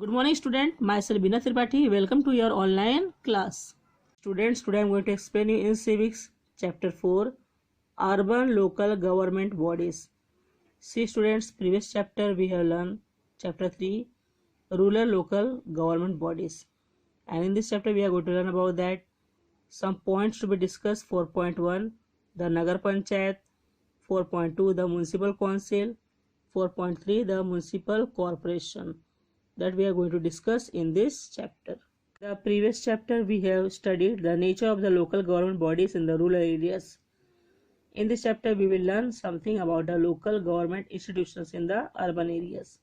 Good morning, student. Myself Bina Tripathi. Welcome to your online class. Students, today I am going to explain you in civics chapter 4, urban local government bodies. See students, previous chapter we have learned chapter 3, rural local government bodies. And in this chapter we are going to learn about that some points to be discussed. 4.1, the Nagar Panchayat. 4.2, the municipal council. 4.3, the municipal corporation, that we are going to discuss in this chapter. The previous chapter we have studied the nature of the local government bodies in the rural areas. In this chapter we will learn something about the local government institutions in the urban areas.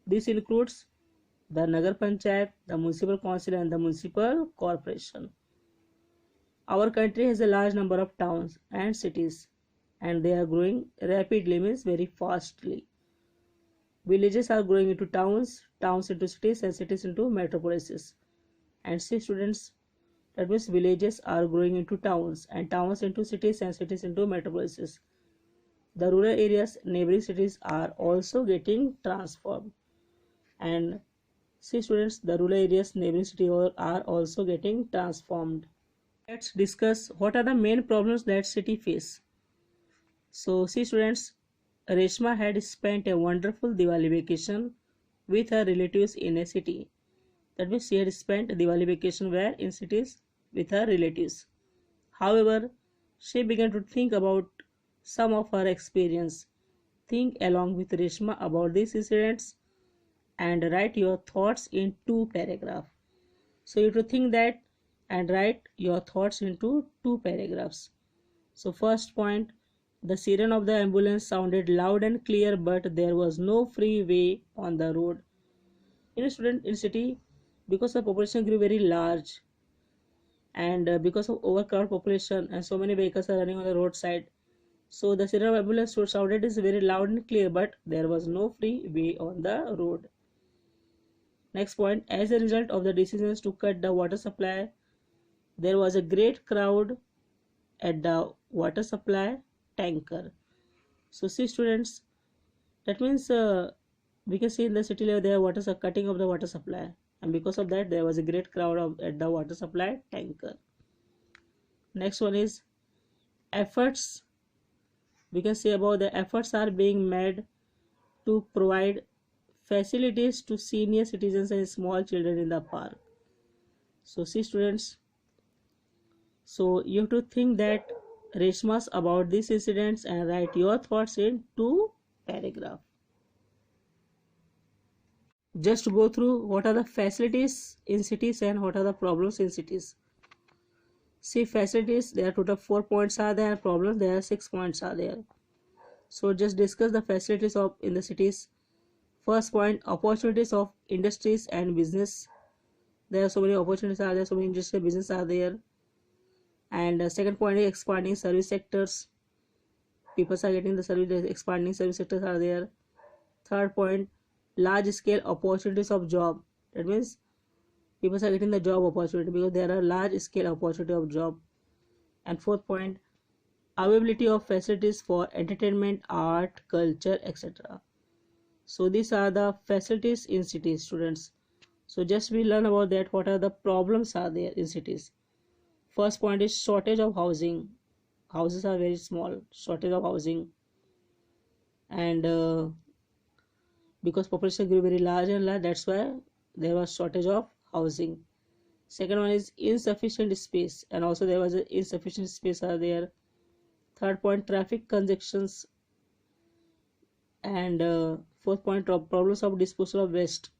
This includes the Nagar Panchayat, the municipal council and the municipal corporation. Our country has a large number of towns and cities, and they are growing rapidly, means very fastly. Villages are growing into towns, towns into cities, and cities into metropolises. And see students, that means villages are growing into towns, and towns into cities, and cities into metropolises. The rural areas, neighboring cities are also getting transformed. And see students, the rural areas, neighboring cities are also getting transformed. Let's discuss what are the main problems that city face. So see students, Reshma had spent a wonderful Diwali vacation with her relatives in a city. That means she had spent Diwali vacation where? In cities with her relatives. However, she began to think about some of her experience. Think along with Reshma about these incidents and write your thoughts in 2 paragraphs. So you have to think that and write your thoughts into 2 paragraphs. So first point, the siren of the ambulance sounded loud and clear, but there was no free way on the road. Student, in city, because the population grew very large, and because of overcrowded population and so many vehicles are running on the roadside, so the siren of ambulance sounded is very loud and clear, but there was no free way on the road. Next point, as a result of the decisions to cut the water supply, there was a great crowd at the water supply tanker. So see students, that means we can see in the city level there was a cutting of the water supply, and because of that there was a great crowd at the water supply tanker. Next one is efforts. We can say about the efforts are being made to provide facilities to senior citizens and small children in the park. So see students, so you have to think that Reshmas about these incidents and write your thoughts in 2 paragraphs. Just to go through what are the facilities in cities and what are the problems in cities. See facilities, there are total 4 points are there, problems there are 6 points are there. So just discuss the facilities of in the cities. First point, opportunities of industries and business. There are so many opportunities are there, so many industry business are there. And second point is expanding service sectors. People are getting the service, expanding service sectors are there. Third point, large scale opportunities of job. That means people are getting the job opportunity because there are large scale opportunity of job. And fourth point, availability of facilities for entertainment, art, culture, etc. So these are the facilities in cities, students. So just we learn about that, what are the problems are there in cities. First point is shortage of housing. Houses are very small, shortage of housing, and because population grew very large and large, that's why there was shortage of housing. Second one is insufficient space, and also there was insufficient space are there. Third point, traffic congestions, and fourth point, problems of disposal of waste.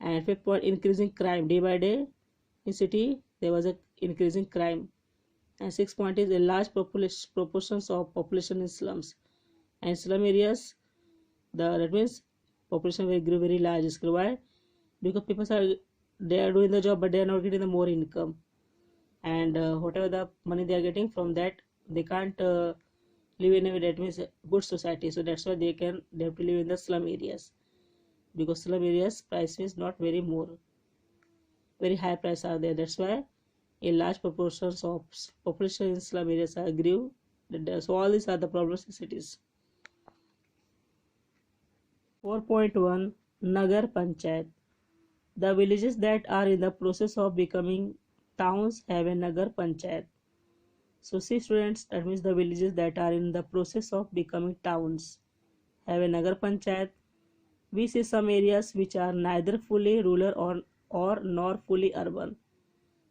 And fifth point, increasing crime. Day by day in city there was a increasing crime. And sixth point is a large proportions of population in slums, and slum areas, that means population will grow very large scale. Why? Because people are, they are doing the job but they are not getting the more income, and whatever the money they are getting from that, they can't live in a, that means, good society. So that's why they have to live in the slum areas, because slum areas price is not very more, very high price are there. That's why a large proportions of population in slum areas are grew. So all these are the problems in cities. 4.1, Nagar Panchayat. The villages that are in the process of becoming towns have a Nagar Panchayat. So see students, that means the villages that are in the process of becoming towns have a Nagar Panchayat. We see some areas which are neither fully rural or nor fully urban.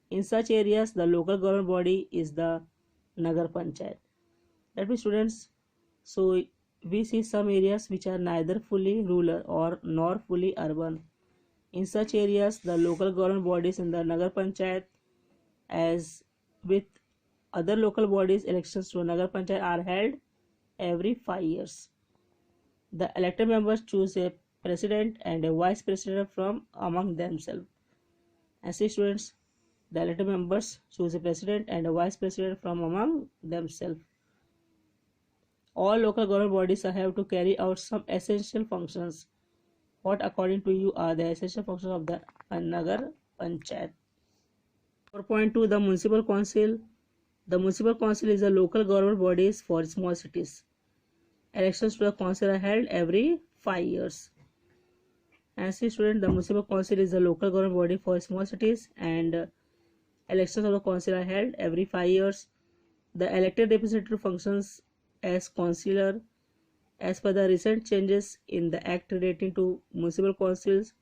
In such areas, the local government body is the Nagar Panchayat. That means students, so we see some areas which are neither fully rural or nor fully urban. In such areas, the local government bodies in the Nagar Panchayat, as with other local bodies, elections to Nagar Panchayat are held every 5 years. The elected members choose a president and a vice president from among themselves. And see students, the elected members choose a president and a vice president from among themselves. All local government bodies have to carry out some essential functions. What according to you are the essential functions of the Nagar Panchayat? 4.2, the Municipal Council. The Municipal Council is a local government body for small cities. Elections to the council are held every 5 years. And see student, the Municipal Council is a local government body for small cities, and elections of the council are held every 5 years. The elected representative functions as councillor. As per the recent changes in the act relating to municipal councils,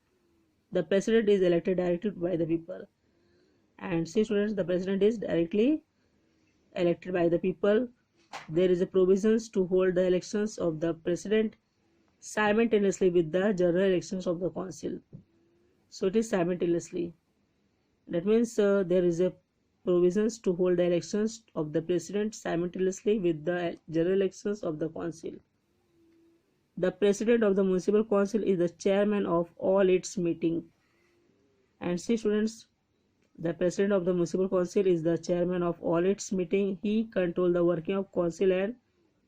the president is elected directly by the people. And see students, the president is directly elected by the people. There is a provisions to hold the elections of the president simultaneously with the general elections of the council. So it is simultaneously. That means there is a provisions to hold the elections of the president simultaneously with the general elections of the council. The president of the municipal council is the chairman of all its meetings. And see students, the president of the municipal council is the chairman of all its meetings. He controls the working of council and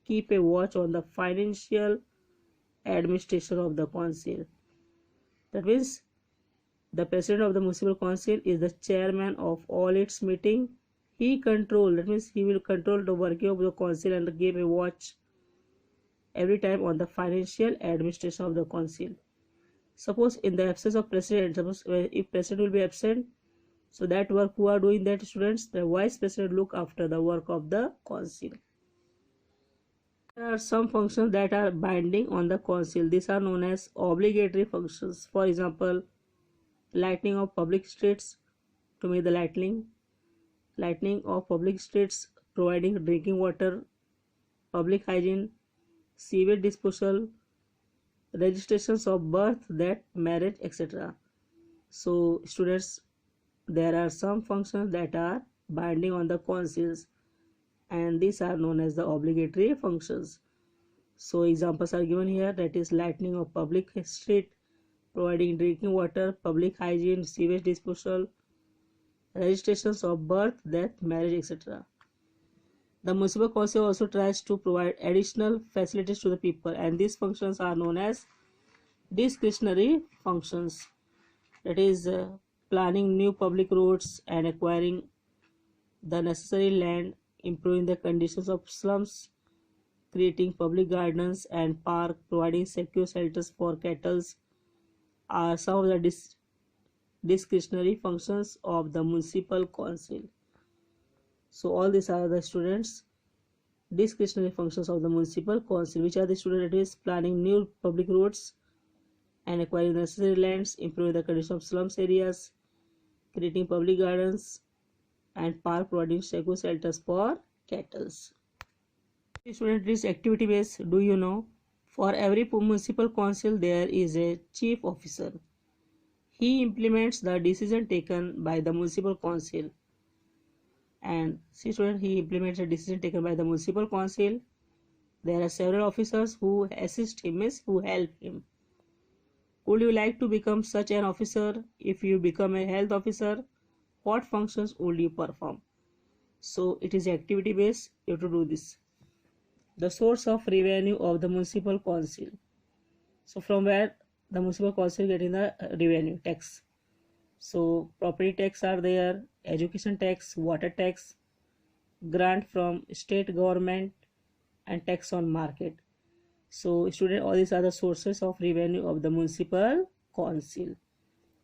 keep a watch on the financial administration of the council. That means the president of the municipal council is the chairman of all its meetings. He control, that means he will control the working of the council and give a watch every time on the financial administration of the council. Suppose in the absence of president, suppose if president will be absent, so that work who are doing that students, the vice president look after the work of the council. There are some functions that are binding on the council. These are known as obligatory functions. For example, lighting of public streets, to make the lightning of public streets, providing drinking water, public hygiene, sewage disposal, registrations of birth, death, marriage, etc. So students, there are some functions that are binding on the councils, and these are known as the obligatory functions. So examples are given here, that is lighting of public street, providing drinking water, public hygiene, sewage disposal, registrations of birth, death, marriage, etc. The municipal council also tries to provide additional facilities to the people, and these functions are known as discretionary functions. That is planning new public roads and acquiring the necessary land, improving the conditions of slums, creating public gardens and parks, providing secure shelters for cattle are some of the discretionary functions of the municipal council. So all these are the students discretionary functions of the municipal council, which are the students, it is planning new public roads and acquiring necessary lands, improving the condition of slums areas, creating public gardens and park, providing secure shelters for cattle. Student, is activity based. Do you know? For every municipal council there is a chief officer. He implements the decision taken by the municipal council. And see student, he implements a decision taken by the municipal council. There are several officers who assist him, who help him. Would you like to become such an officer? If you become a health officer, what functions would you perform? So it is activity based. You have to do this. The source of revenue of the municipal council. So from where the municipal council getting the revenue, tax. So property tax are there, education tax, water tax, grant from state government, and tax on market. So student, all these are the sources of revenue of the municipal council.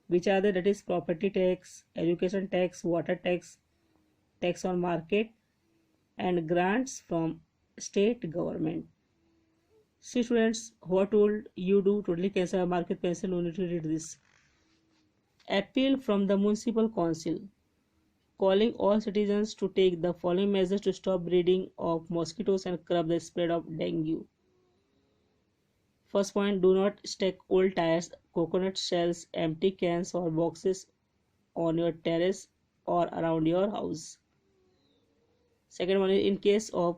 Which are they? That is property tax, education tax, water tax, tax on market, and grants from state government. See students, what would you do? Totally cancel market pencil. You need to read this. Appeal from the municipal council, calling all citizens to take the following measures to stop breeding of mosquitoes and curb the spread of dengue. First point, do not stack old tires, coconut shells, empty cans or boxes on your terrace or around your house. Second one is, in case of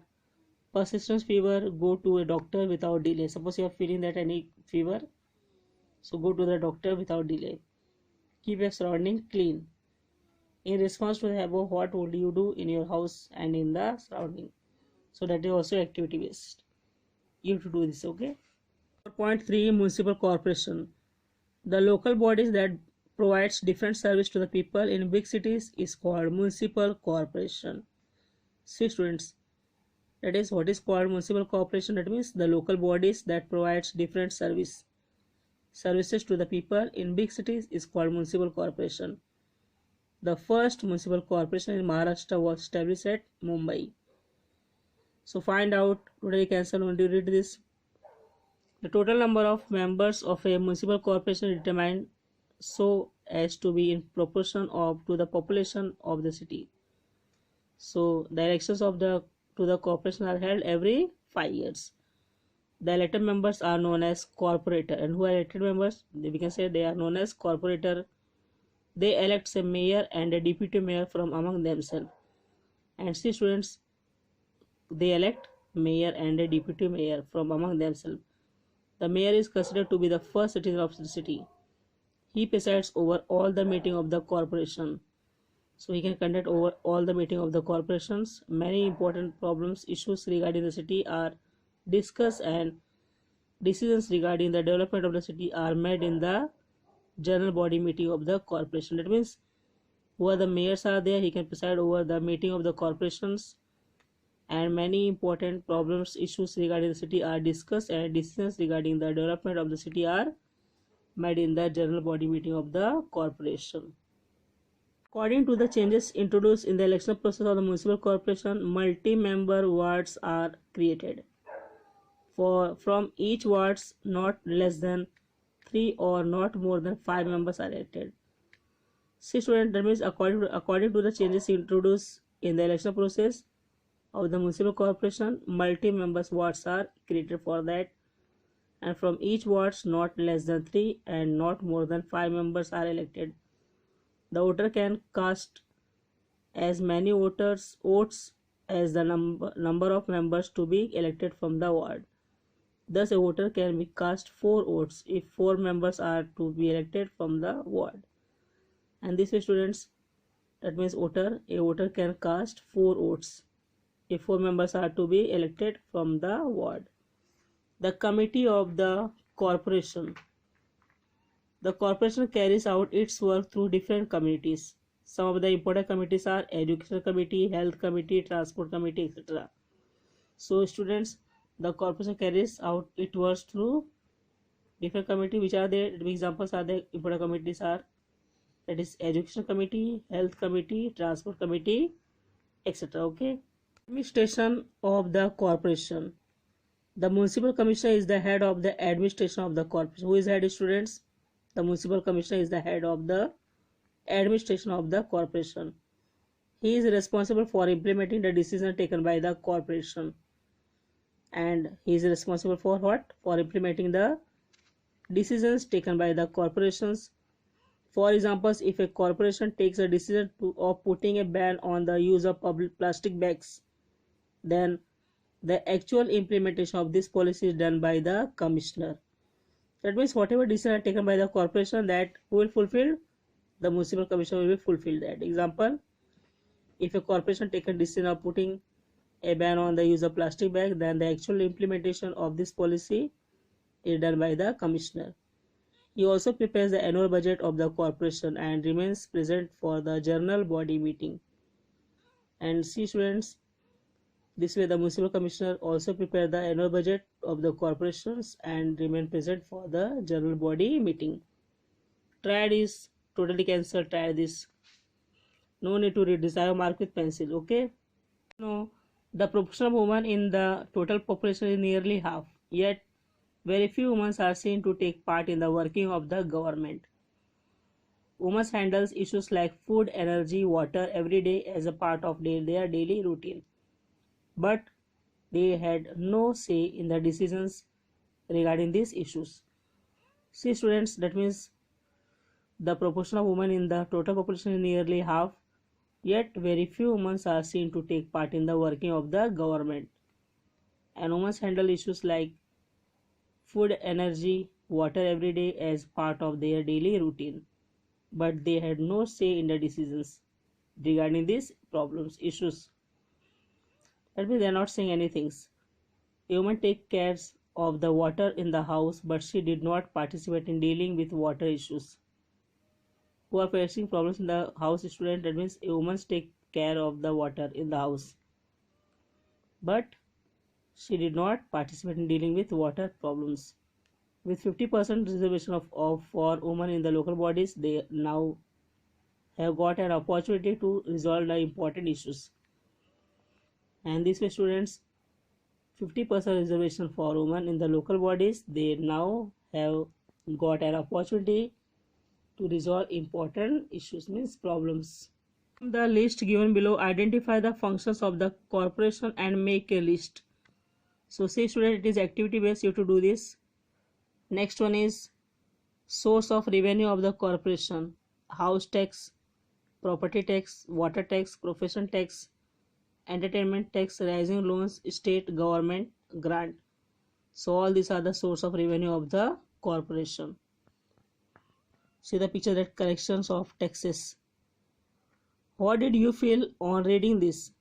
persistent fever, go to a doctor without delay. Suppose you are feeling that any fever, so go to the doctor without delay. Keep your surrounding clean. In response to the above, what would you do in your house and in the surrounding? So that is also activity based. You have to do this, okay? Point 3, municipal corporation. The local bodies that provides different service to the people in big cities is called municipal corporation. See students, that is what is called municipal corporation. That means the local bodies that provides different services to the people in big cities is called municipal corporation. The first municipal corporation in Maharashtra was established at Mumbai. So find out, today cancel when you read this. The total number of members of a municipal corporation is determined so as to be in proportion to the population of the city. So the elections to the corporation are held every 5 years. The elected members are known as corporator, and who are elected members? We can say they are known as corporator. They elect a mayor and a deputy mayor from among themselves. And see students, they elect mayor and a deputy mayor from among themselves. The mayor is considered to be the first citizen of the city. He presides over all the meeting of the corporation. So he can conduct over all the meeting of the corporations. Many important problems, issues regarding the city are discussed, and decisions regarding the development of the city are made in the general body meeting of the corporation. That means who the mayors are there, he can preside over the meeting of the corporations, and many important problems, issues regarding the city are discussed, and decisions regarding the development of the city are made in the general body meeting of the corporation. According to the changes introduced in the election process of the municipal corporation, multi-member wards are created. From each wards, not less than 3 or not more than 5 members are elected. See students, that means according to the changes introduced in the election process of the municipal corporation, multi-member wards are created for that, and from each wards, not less than 3 and not more than 5 members are elected. The voter can cast as many votes as the number of members to be elected from the ward. Thus, a voter can be cast 4 votes if 4 members are to be elected from the ward. And this way, students, that means a voter can cast 4 votes if 4 members are to be elected from the ward. The committee of the corporation. The corporation carries out its work through different committees. Some of the important committees are Education Committee, Health Committee, Transport Committee, etc. So students, the corporation carries out its work through different committees. Which are the examples are the important committees are, that is Education Committee, Health Committee, Transport Committee, etc. Okay. Administration of the corporation. The municipal commissioner is the head of the administration of the corporation. Who is head, students? The municipal commissioner is the head of the administration of the corporation. He is responsible for implementing the decision taken by the corporation. And he is responsible for what? For implementing the decisions taken by the corporations. For example, if a corporation takes a decision of putting a ban on the use of public plastic bags, then the actual implementation of this policy is done by the commissioner. That means whatever decision are taken by the corporation, that will fulfill, the municipal commissioner will fulfill that. Example, if a corporation takes a decision of putting a ban on the use of plastic bag, then the actual implementation of this policy is done by the commissioner. He also prepares the annual budget of the corporation and remains present for the general body meeting. And see students, this way the municipal commissioner also prepare the annual budget of the corporations and remain present for the general body meeting. Try this. Totally cancel. Try this. No need to read this. I have marked with pencil. Okay. No. The proportion of women in the total population is nearly half. Yet, very few women are seen to take part in the working of the government. Women handle issues like food, energy, water every day as a part of their daily routine. But they had no say in the decisions regarding these issues. See students, that means the proportion of women in the total population is nearly half, yet very few women are seen to take part in the working of the government. And women handle issues like food, energy, water every day as part of their daily routine. But they had no say in the decisions regarding these problems, issues. That means they are not saying anything. A woman takes care of the water in the house, but she did not participate in dealing with water issues. Who are facing problems in the house, student? That means a woman takes care of the water in the house, but she did not participate in dealing with water problems. With 50% reservation for women in the local bodies, they now have got an opportunity to resolve the important issues. And this way, students, 50% reservation for women in the local bodies, they now have got an opportunity to resolve important issues, means problems. From the list given below, identify the functions of the corporation and make a list. So say student, it is activity based, you have to do this. Next one is source of revenue of the corporation: house tax, property tax, water tax, profession tax, entertainment tax, rising loans, state government grant. So all these are the source of revenue of the corporation. See the picture, that collections of taxes. What did you feel on reading this?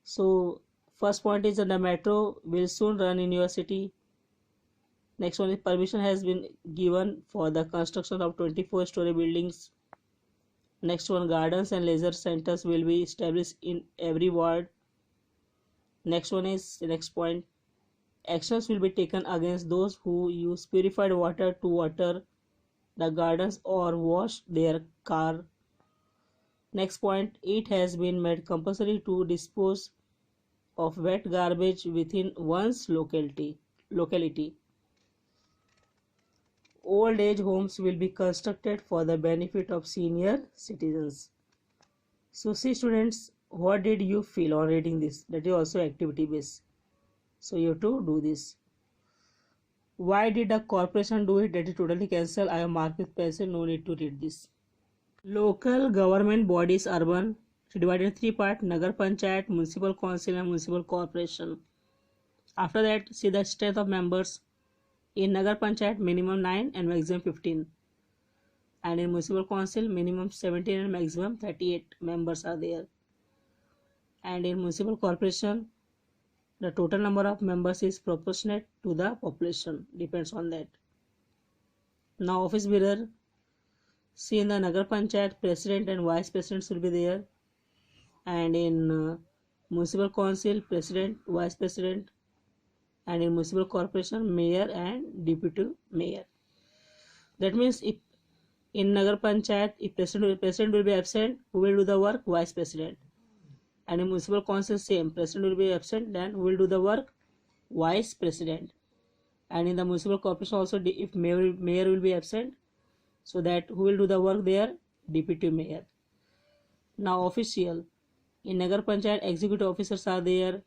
So first point is that the metro will soon run in your city. Next one is permission has been given for the construction of 24-story buildings. Next one, gardens and leisure centers will be established in every ward. Next one is the next point, actions will be taken against those who use purified water to water the gardens or wash their car. Next point, it has been made compulsory to dispose of wet garbage within one's locality. Old age homes will be constructed for the benefit of senior citizens. So see students, what did you feel on reading this? That is also activity based. So you have to do this. Why did a corporation do it? That is totally cancel. I have marked with pencil, no need to read this. Local government bodies, urban, divided in three parts: Nagar Panchayat, Municipal Council and Municipal Corporation. After that, see the strength of members. In Nagar Panchayat, minimum 9 and maximum 15. And in Municipal Council, minimum 17 and maximum 38 members are there. And in Municipal Corporation, the total number of members is proportionate to the population, depends on that. Now office bearer, see in the Nagar Panchayat, president and vice presidents will be there. And in Municipal Council, president, vice president. And in Municipal Corporation, mayor and deputy mayor. That means if in Nagar Panchayat, if president will be absent, who will do the work? Vice president. And in Municipal Council, same, president will be absent, then who will do the work? Vice president. And in the Municipal Corporation also, if mayor will be absent, so that who will do the work there? Deputy mayor. Now official, in Nagar Panchayat, executive officers are there.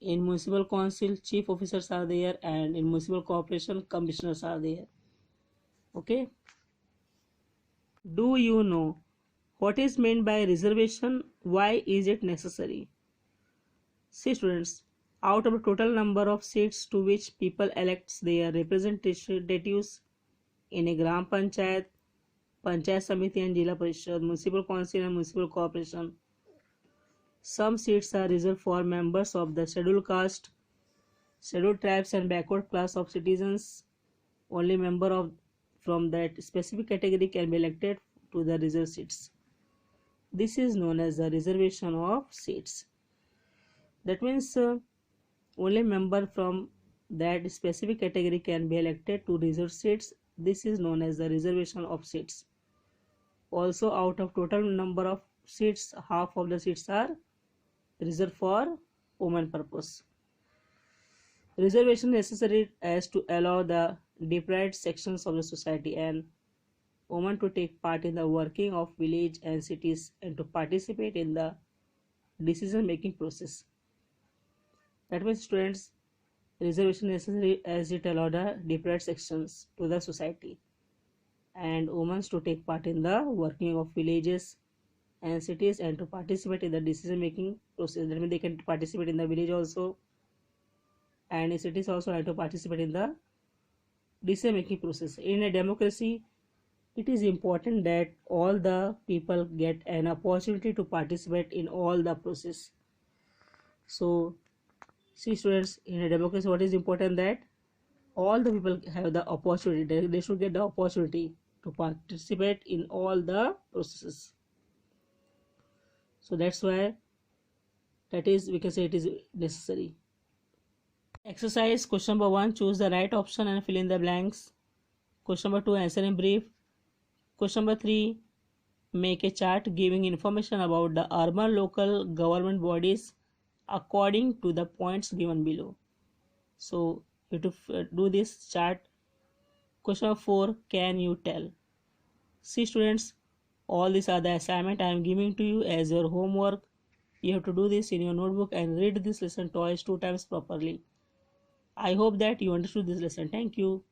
In Municipal Council, chief officers are there, and in Municipal Corporation, commissioners are there. Okay. Do you know what is meant by reservation? Why is it necessary? See students, out of the total number of seats to which people elect their representatives in a Gram Panchayat, Panchayat Samiti and Jila Parishad, Municipal Council and Municipal Corporation, some seats are reserved for members of the scheduled caste, scheduled tribes and backward class of citizens. Only member from that specific category can be elected to the reserved seats. This is known as the reservation of seats. That means only member from that specific category can be elected to reserved seats This is known as the reservation of seats. Also, out of total number of seats, half of the seats are reserved for women purpose. Reservation necessary as to allow the deprived sections of the society and women to take part in the working of village and cities and to participate in the decision making process. That means students, reservation necessary as it allow the deprived sections to the society and women to take part in the working of villages and cities and to participate in the decision making process. That means they can participate in the village also and in cities also, and to participate in the decision making process. In a democracy, it is important that all the people get an opportunity to participate in all the process. So see students, in a democracy what is important, that all the people have the opportunity, they should get the opportunity to participate in all the processes. So that's why, that is, we can say it is necessary. Exercise question number 1, choose the right option and fill in the blanks. Question number 2, answer in brief. Question number 3, make a chart giving information about the urban local government bodies according to the points given below. So you have to do this chart. Question number 4, can you tell? See students, all these are the assignment I am giving to you as your homework. You have to do this in your notebook and read this lesson twice, 2 times properly. I hope that you understood this lesson. Thank you.